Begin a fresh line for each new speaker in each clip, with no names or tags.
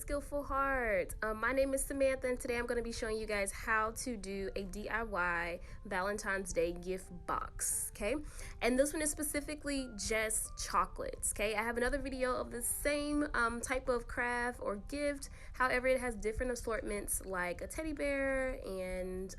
skillful heart. My name is Samantha, and today I'm going to be showing you guys how to do a DIY Valentine's Day gift box. Okay, and this one is specifically just chocolates. Okay, I have another video of the same type of craft or gift. However, it has different assortments like a teddy bear, and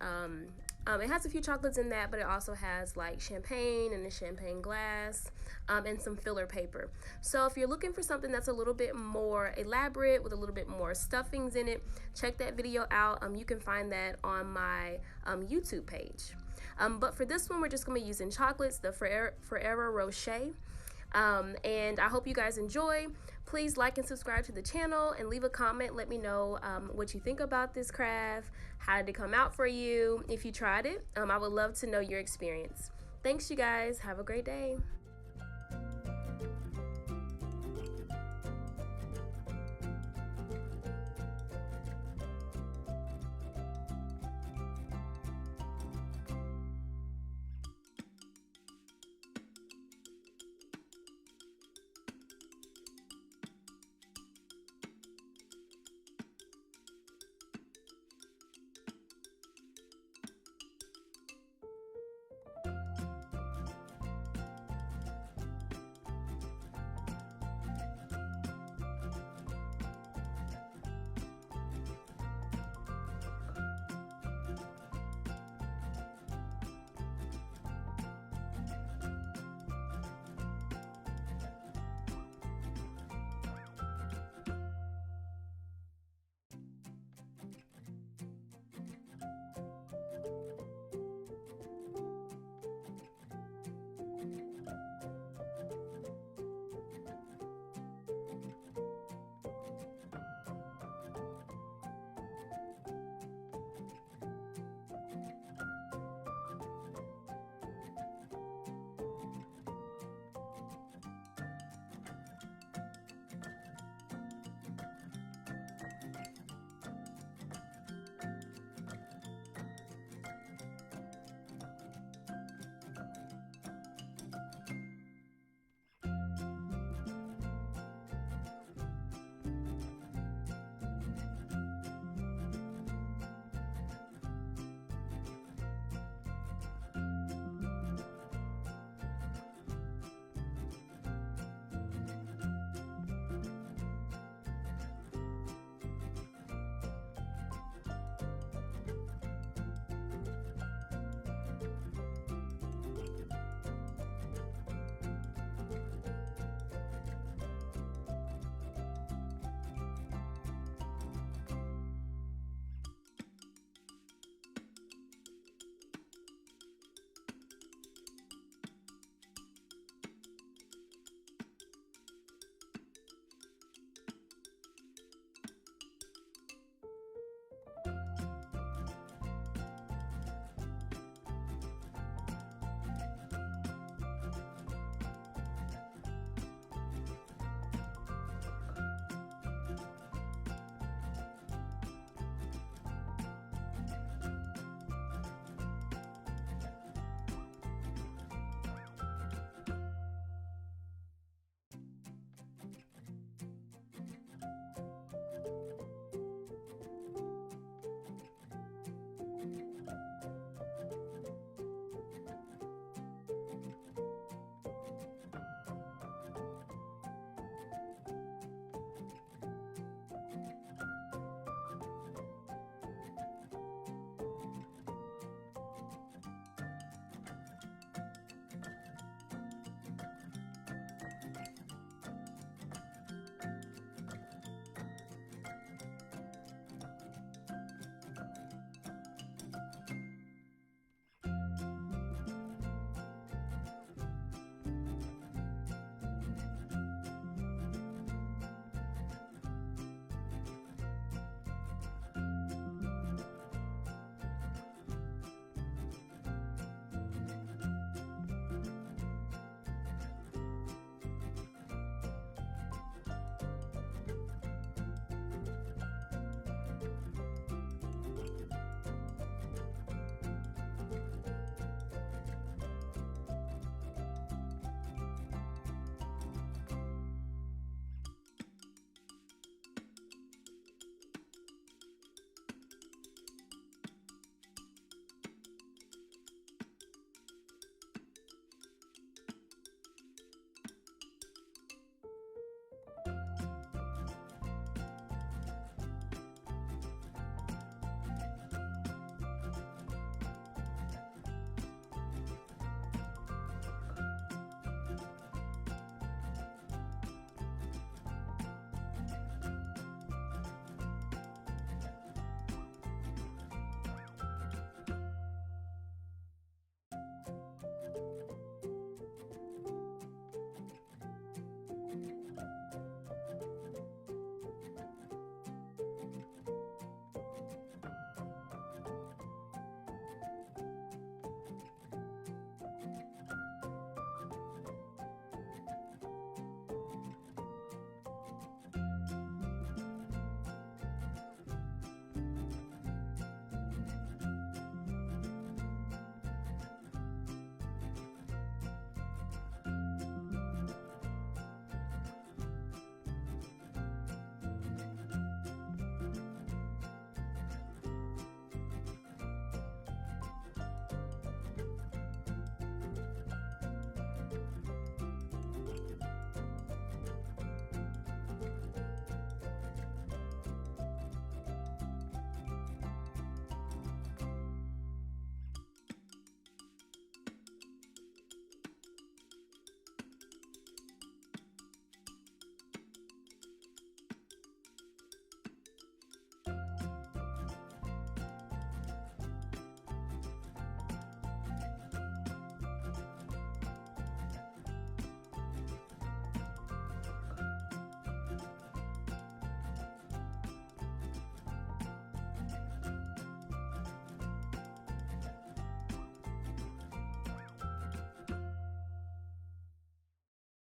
it has a few chocolates in that, but it also has like champagne and a champagne glass, and some filler paper. So if you're looking for something that's a little bit more elaborate with a little bit more stuffings in it, check that video out. You can find that on my YouTube page. But for this one, we're just going to be using chocolates, the Ferrero Rocher. And I hope you guys enjoy. Please like and subscribe to the channel and leave a comment. Let me know what you think about this craft. How did it come out for you? If you tried it, I would love to know your experience. Thanks, you guys. Have a great day.